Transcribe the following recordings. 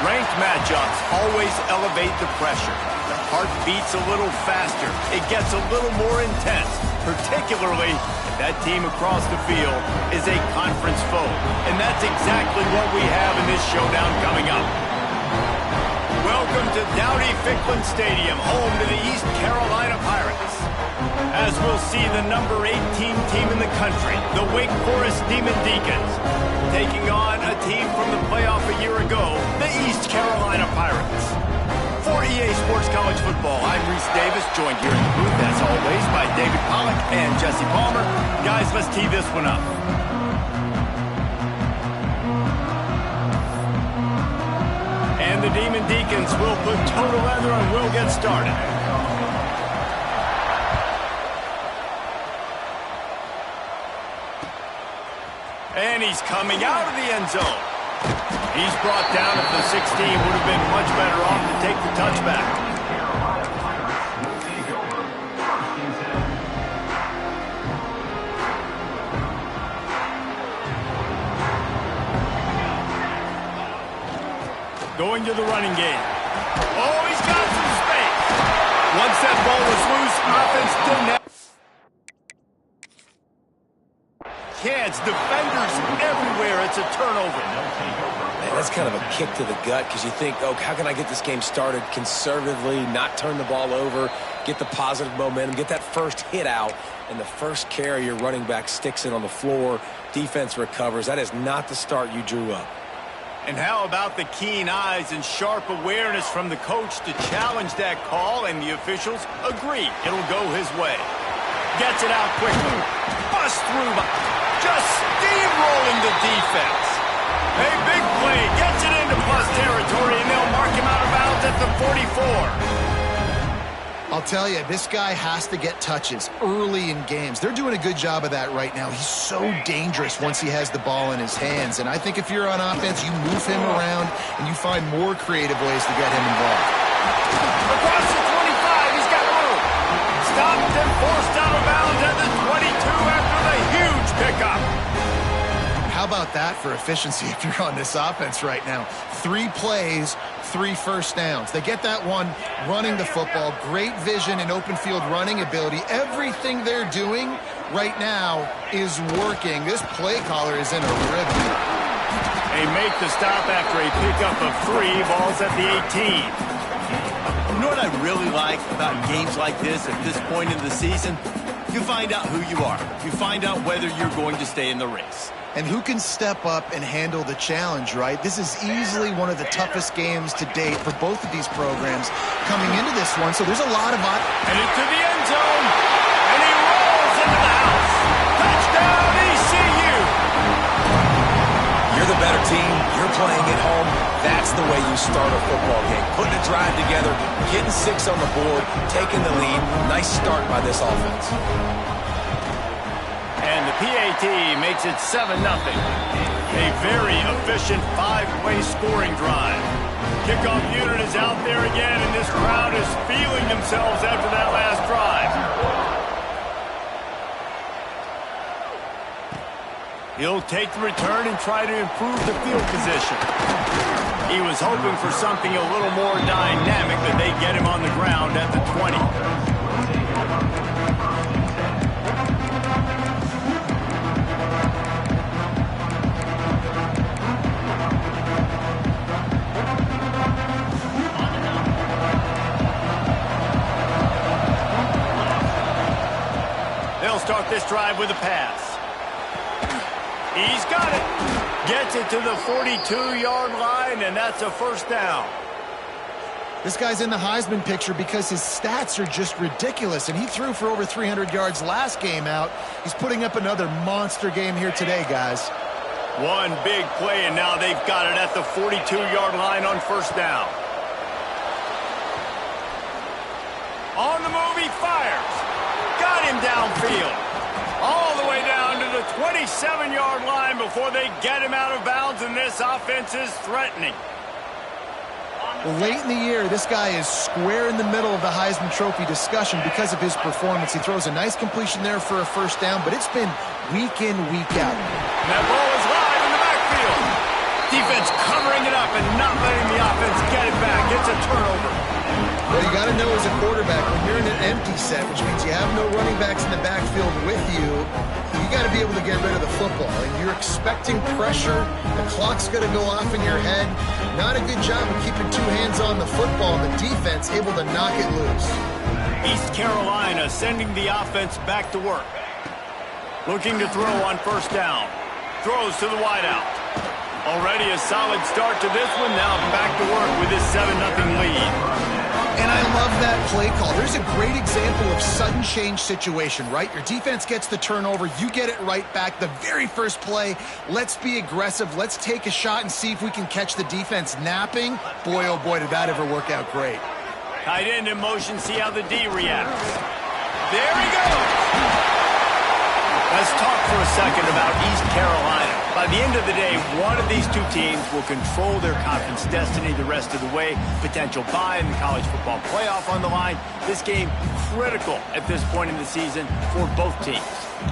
Ranked matchups always elevate the pressure. The heart beats a little faster. It gets a little more intense, particularly if that team across the field is a conference foe. And that's exactly what we have in this showdown coming up. Welcome to Dowdy-Ficklin Stadium, home to the East Carolina Pirates. As we'll see the number 18 team in the country, the Wake Forest Demon Deacons, taking on a team from the playoff a year ago, the East Carolina Pirates. For EA Sports College Football, I'm Reese Davis, joined here in the booth, as always, by David Pollack and Jesse Palmer. Guys, let's tee this one up. And the Demon Deacons will put toe to leather and we'll get started. And he's coming out of the end zone. He's brought down at the 16. Would have been much better off to take the touchback. Going to the running game. Oh, he's got some space. Once that ball was loose, offense didn't have chance. Defenders everywhere. It's a turnover. Man, that's kind of a kick to the gut because you think, oh, how can I get this game started conservatively, not turn the ball over, get the positive momentum, get that first hit out, and the first carry your running back sticks it on the floor, defense recovers. That is not the start you drew up. And how about the keen eyes and sharp awareness from the coach to challenge that call, and the officials agree it'll go his way. Gets it out quickly. Bust through, just steamrolling the defense. A big play, gets it into plus territory, and they'll mark him out of bounds at the 44. I'll tell you, this guy has to get touches early in games. They're doing a good job of that right now. He's so dangerous once he has the ball in his hands. And I think if you're on offense, you move him around and you find more creative ways to get him involved. Across the 25, he's got room. Stopped and forced out of bounds at the 22 after the huge pickup. How about that for efficiency if you're on this offense right now? 3 plays, 3 first downs. They get that one running the football, great vision and open field running ability. Everything they're doing right now is working. This play caller is in a rhythm. They make the stop after a pickup of 3, balls at the 18. You know what I really like about games like this at this point in the season? You find out who you are. You find out whether you're going to stay in the race. And who can step up and handle the challenge, right? This is easily one of the toughest games to date for both of these programs coming into this one, so there's a lot of... And into the end zone, and he rolls into the house. Touchdown, ECU! You're the better team. You're playing at home. That's the way you start a football game. Putting a drive together, getting 6 on the board, taking the lead. Nice start by this offense. And the PAT makes it 7-0. A very efficient 5-play scoring drive. Kickoff unit is out there again, and this crowd is feeling themselves after that last drive. He'll take the return and try to improve the field position. He was hoping for something a little more dynamic, but they get him on the ground at the 20. They'll start this drive with a pass. He's got it. Gets it to the 42-yard line, and that's a first down. This guy's in the Heisman picture because his stats are just ridiculous, and he threw for over 300 yards last game out. He's putting up another monster game here today, guys. One big play, and now they've got it at the 42-yard line on first down. On the move, he fires. Got him downfield. All the way down to the 27-yard line before they get him out of bounds, and this offense is threatening. Well, late in the year, this guy is square in the middle of the Heisman Trophy discussion because of his performance. He throws a nice completion there for a first down, but it's been week in, week out. And that ball is live in the backfield. defense covering it up and not letting the offense get it back. It's a turnover. Well, you got to know as a quarterback, when you're in an empty set, which means you have no running backs in the backfield with you, you got to be able to get rid of the football. And you're expecting pressure. The clock's going to go off in your head. Not a good job of keeping two hands on the football. The defense able to knock it loose. East Carolina sending the offense back to work. Looking to throw on first down. Throws to the wideout. Already a solid start to this one. Now back to work with this 7-0 lead. And I love that play call. There's a great example of sudden change situation, right? Your defense gets the turnover. You get it right back. The very first play, let's be aggressive. Let's take a shot and see if we can catch the defense napping. Boy, oh boy, did that ever work out great. Tight end in motion. See how the D reacts. There he goes. Let's talk for a second about East Carolina. By the end of the day, one of these two teams will control their conference destiny the rest of the way. Potential bye in the college football playoff on the line. This game critical at this point in the season for both teams.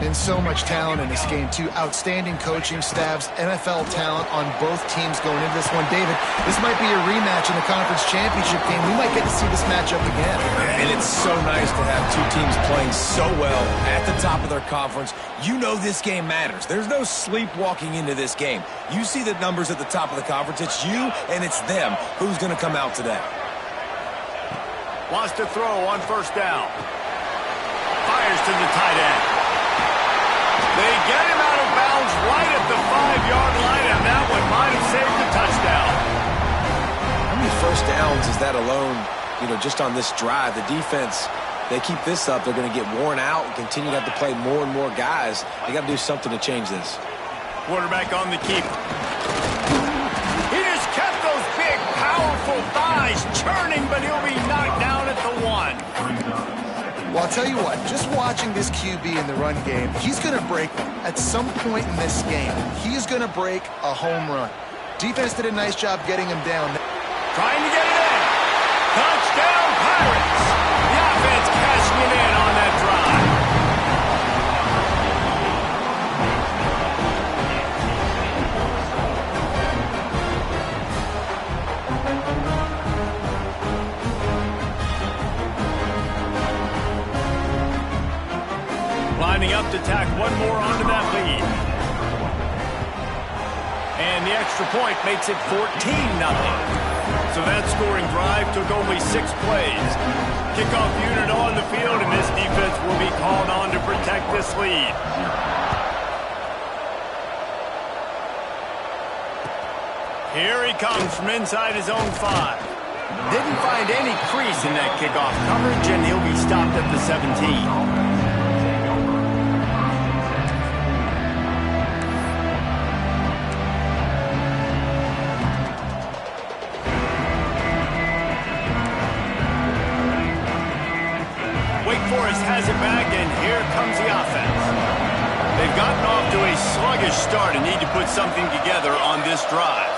And so much talent in this game, too. Outstanding coaching staffs, NFL talent on both teams going into this one. David, this might be a rematch in the conference championship game. We might get to see this matchup again. And it's so nice to have two teams playing so well at the top of their conference. You know this game matters. There's no sleepwalking into this game. You see the numbers at the top of the conference. It's you and it's them. Who's going to come out today? Wants to throw on first down. Fires to the tight end. They get him out of bounds right at the 5-yard line, and that one might have saved the touchdown. How many first downs is that alone, just on this drive? The defense, they keep this up, they're going to get worn out and continue to have to play more and more guys. They got to do something to change this. Quarterback on the keeper. He just kept those big, powerful thighs churning, but he'll be knocked down at the 1. Well, I'll tell you what, just watching this QB in the run game, he's going to break them. At some point in this game, he is going to break a home run. Defense did a nice job getting him down. Trying to get it in. Touchdown, Pirates. The offense cashing it in on that drive. Lining up to tack one more onto that lead. And the extra point makes it 14-0. So that scoring drive took only 6 plays. Kickoff unit on the field, and this defense will be called on to protect this lead. Here he comes from inside his own 5. Didn't find any crease in that kickoff coverage, and he'll be stopped at the 17. Has it back, and here comes the offense. They've gotten off to a sluggish start and need to put something together on this drive.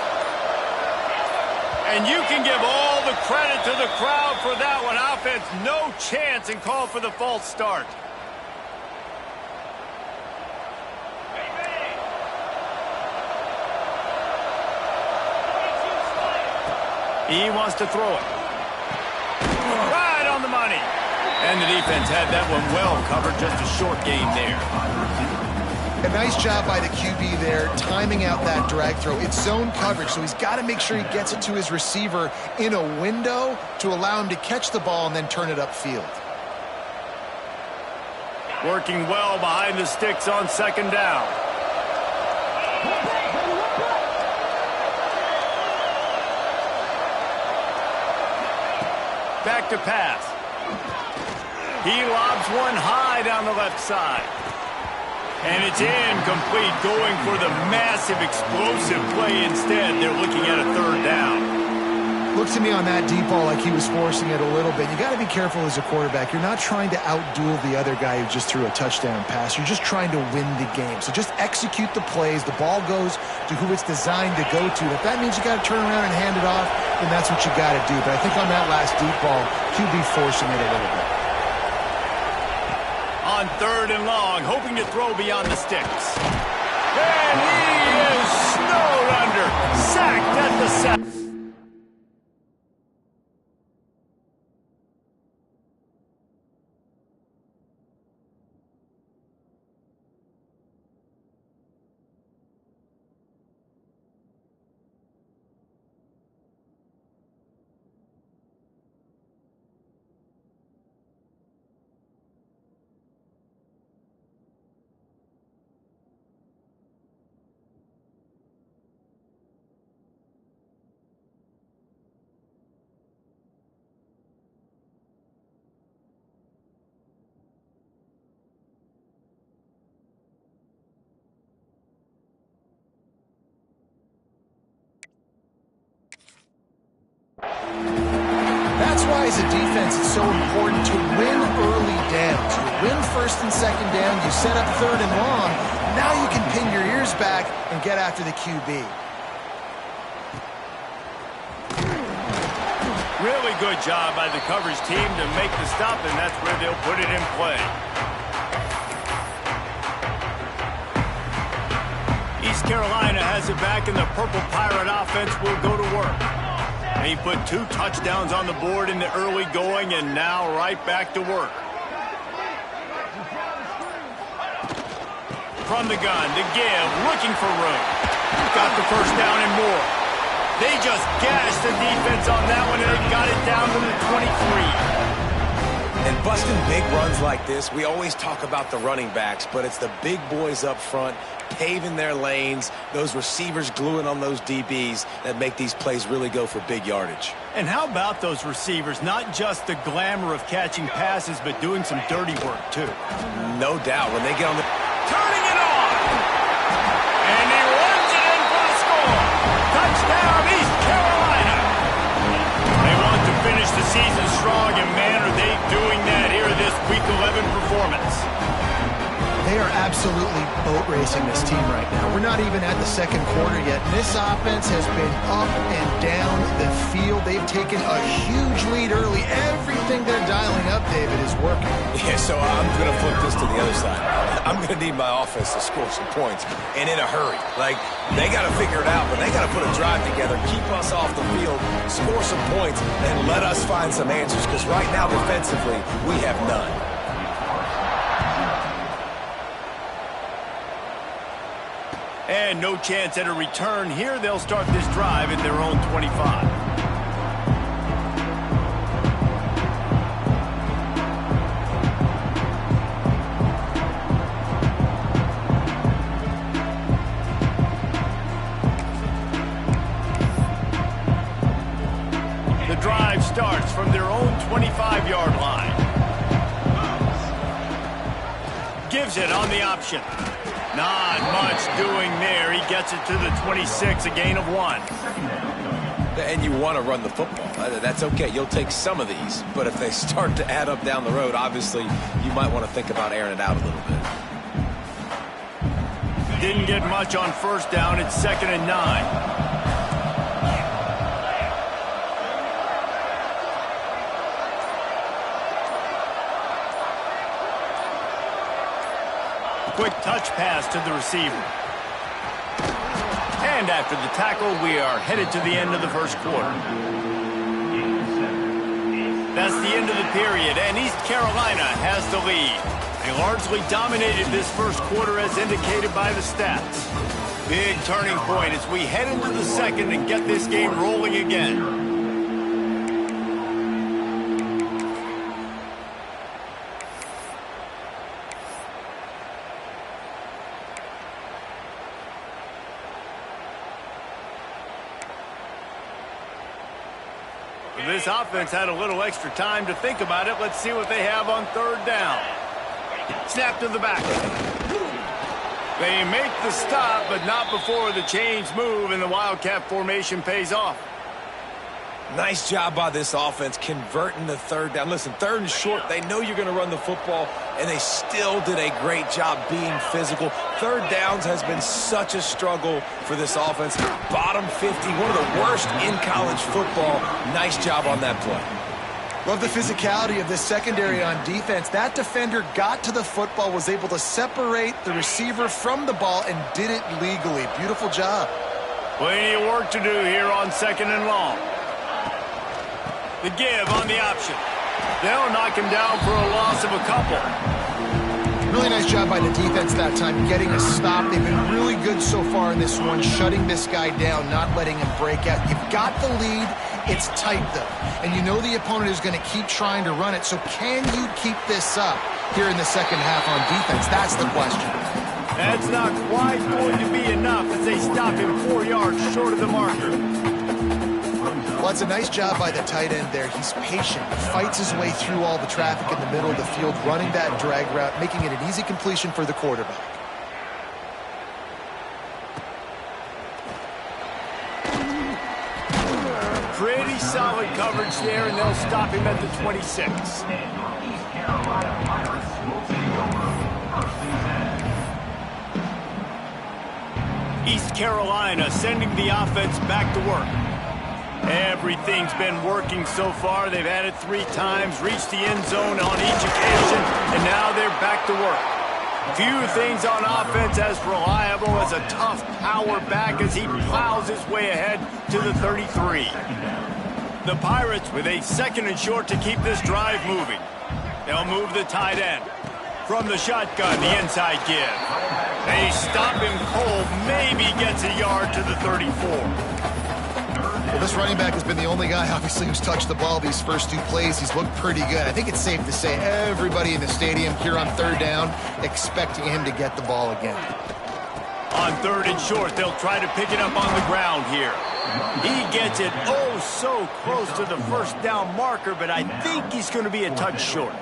And you can give all the credit to the crowd for that one. Offense, no chance, and call for the false start. He wants to throw it. Right on the money. And the defense had that one well covered, just a short game there. A nice job by the QB there, timing out that drag throw. It's zone coverage, so he's got to make sure he gets it to his receiver in a window to allow him to catch the ball and then turn it upfield. Working well behind the sticks on second down. Back to pass. He lobs one high down the left side. And it's incomplete, going for the massive explosive play instead. They're looking at a third down. Looked to me on that deep ball like he was forcing it a little bit. You got to be careful as a quarterback. You're not trying to outduel the other guy who just threw a touchdown pass. You're just trying to win the game. So just execute the plays. The ball goes to who it's designed to go to. If that means you got to turn around and hand it off, then that's what you got to do. But I think on that last deep ball, QB forcing it a little bit. On third and long, hoping to throw beyond the sticks. And he is snowed under. Sacked at the sack. That's why, as a defense, it's so important to win early downs. You win first and second down, you set up third and long. Now you can pin your ears back and get after the QB. Really good job by the coverage team to make the stop, and that's where they'll put it in play. East Carolina has it back, and the Purple Pirate offense will go to work. He put 2 touchdowns on the board in the early going, and now right back to work. From the gun to give, looking for room. Got the first down and more. They just gashed the defense on that one, and they got it down to the 23. And busting big runs like this, we always talk about the running backs, but it's the big boys up front paving their lanes, those receivers gluing on those DBs that make these plays really go for big yardage. And how about those receivers? Not just the glamour of catching passes, but doing some dirty work, too. No doubt. When they get on the... Turning it on! And he runs it in for the score! Touchdown, East Carolina! They want to finish the season strong, and man, are they doing that here this Week 11 performance. They are absolutely boat racing this team right now. We're not even at the second quarter yet. This offense has been up and down the field. They've taken a huge lead early. Everything they're dialing up, David, is working. Yeah, so I'm going to flip this to the other side. I'm going to need my offense to score some points, and in a hurry. Like, they got to figure it out, but they got to put a drive together, keep us off the field, score some points, and let us find some answers, because right now, defensively, we have none. And no chance at a return here. They'll start this drive at their own 25. The drive starts from their own 25-yard line. Gives it on the option. Not much doing there. He gets it to the 26, a gain of 1. And you want to run the football. That's okay. You'll take some of these. But if they start to add up down the road, obviously, you might want to think about airing it out a little bit. Didn't get much on first down. It's 2nd and 9. Quick touch pass to the receiver. And after the tackle, we are headed to the end of the first quarter. That's the end of the period, and East Carolina has the lead. They largely dominated this first quarter as indicated by the stats. Big turning point as we head into the second and get this game rolling again. This offense had a little extra time to think about it. Let's see what they have on third down. Snap to the back. They make the stop, but not before the change move, and the Wildcat formation pays off. Nice job by this offense converting the third down. Listen, third and short, they know you're going to run the football, and they still did a great job being physical. Third downs has been such a struggle for this offense. Bottom 50, one of the worst in college football. Nice job on that play. Love the physicality of this secondary on defense. That defender got to the football, was able to separate the receiver from the ball, and did it legally. Beautiful job. Plenty of work to do here on 2nd and long. The give on the option. They'll knock him down for a loss of a couple. Really nice job by the defense that time, getting a stop. They've been really good so far in this one, shutting this guy down, not letting him break out. You've got the lead. It's tight, though. And you know the opponent is going to keep trying to run it. So can you keep this up here in the second half on defense? That's the question. That's not quite going to be enough as they stop him 4 yards short of the marker. Well, it's a nice job by the tight end there. He's patient, fights his way through all the traffic in the middle of the field, running that drag route, making it an easy completion for the quarterback. Pretty solid coverage there, and they'll stop him at the 26. East Carolina sending the offense back to work. Everything's been working so far. They've had it 3 times, reached the end zone on each occasion, and now they're back to work. Few things on offense as reliable as a tough power back as he plows his way ahead to the 33. The Pirates with a 2nd and short to keep this drive moving. They'll move the tight end. From the shotgun, the inside give. They stop him cold, maybe gets a yard to the 34. Well, this running back has been the only guy, obviously, who's touched the ball these first 2 plays. He's looked pretty good. I think it's safe to say everybody in the stadium here on 3rd down expecting him to get the ball again. On 3rd and short, they'll try to pick it up on the ground here. He gets it oh so close to the 1st down marker, but I think he's going to be a touch short.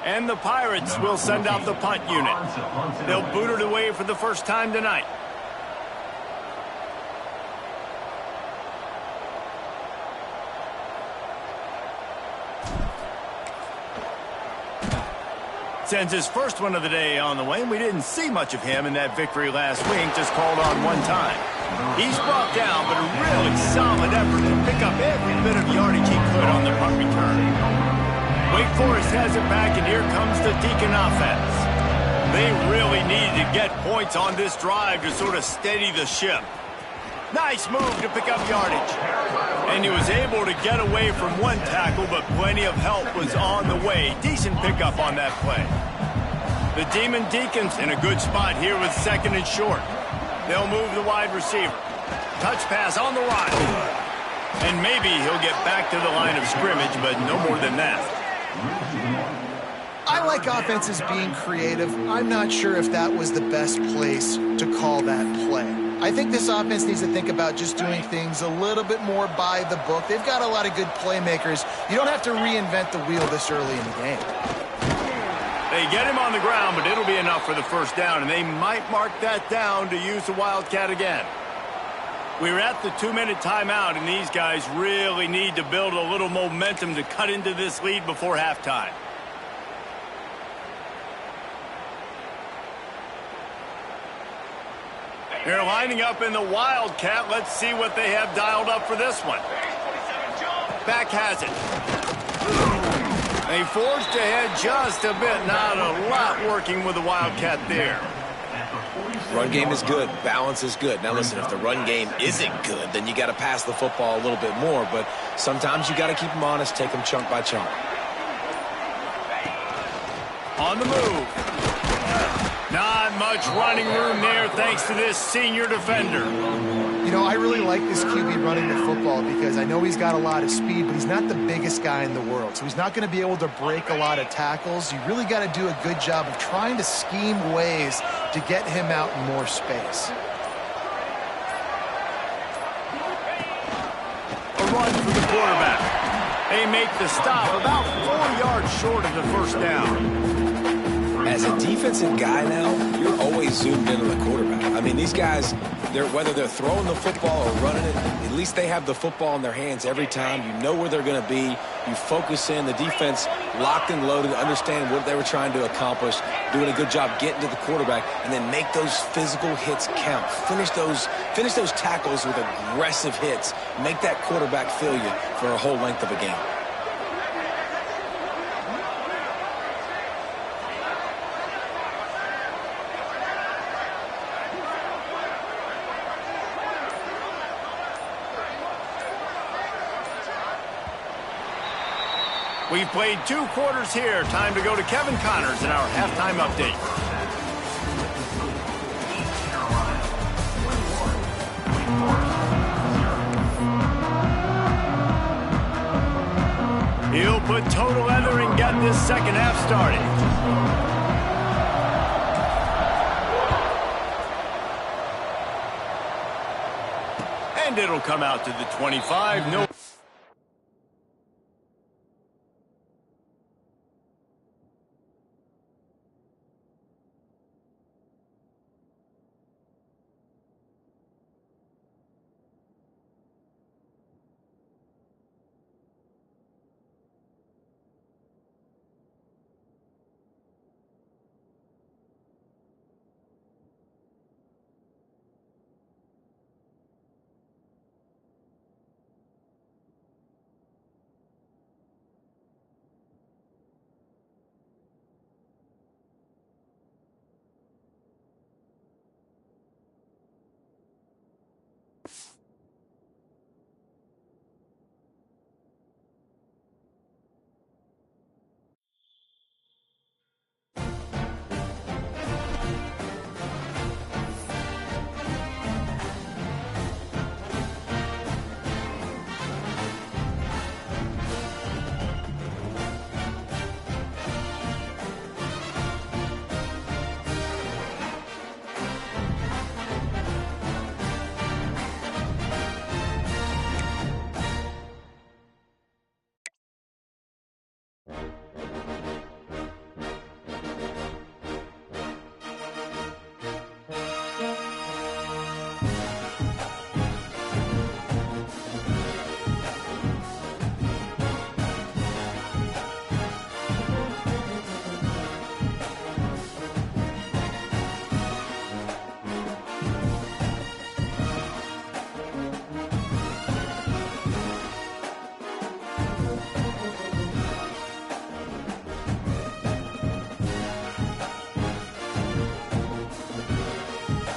And the Pirates will send out the punt unit. They'll boot it away for the first time tonight. Sends his first one of the day on the way, and we didn't see much of him in that victory last week, just called on 1 time. He's brought down, but a really solid effort to pick up every bit of yardage he could on the punt return. Wake Forest has it back, and here comes the Deacon offense. They really needed to get points on this drive to sort of steady the ship. Nice move to pick up yardage. And he was able to get away from 1 tackle, but plenty of help was on the way. Decent pickup on that play. The Demon Deacons in a good spot here with 2nd and short. They'll move the wide receiver. Touch pass on the run. And maybe he'll get back to the line of scrimmage, but no more than that. I like offenses being creative. I'm not sure if that was the best place to call that play. I think this offense needs to think about just doing things a little bit more by the book. They've got a lot of good playmakers. You don't have to reinvent the wheel this early in the game. They get him on the ground, but it'll be enough for the 1st down, and they might mark that down to use the Wildcat again. We're at the 2-minute timeout, and these guys really need to build a little momentum to cut into this lead before halftime. They're lining up in the Wildcat. Let's see what they have dialed up for this one. Back has it. They forged ahead just a bit. Not a lot working with the Wildcat there. Run game is good. Balance is good. Now listen, if the run game isn't good, then you got to pass the football a little bit more. But sometimes you got to keep them honest, take them chunk by chunk. On the move. Not much running room there thanks to this senior defender. You know, I really like this QB running the football because I know he's got a lot of speed, but he's not the biggest guy in the world. So he's not going to be able to break a lot of tackles. You really got to do a good job of trying to scheme ways to get him out in more space. A run for the quarterback. They make the stop about 4 yards short of the 1st down. As a defensive guy now, you're always zoomed into the quarterback. I mean, these guys, whether they're throwing the football or running it, at least they have the football in their hands every time. You know where they're going to be. You focus in. The defense locked and loaded, understand what they were trying to accomplish, doing a good job getting to the quarterback, and then make those physical hits count. Finish those tackles with aggressive hits. Make that quarterback feel you for a whole length of a game. We've played 2 quarters here. Time to go to Kevin Connors in our halftime update. He'll put total leather and get this second half started. And it'll come out to the 25. No.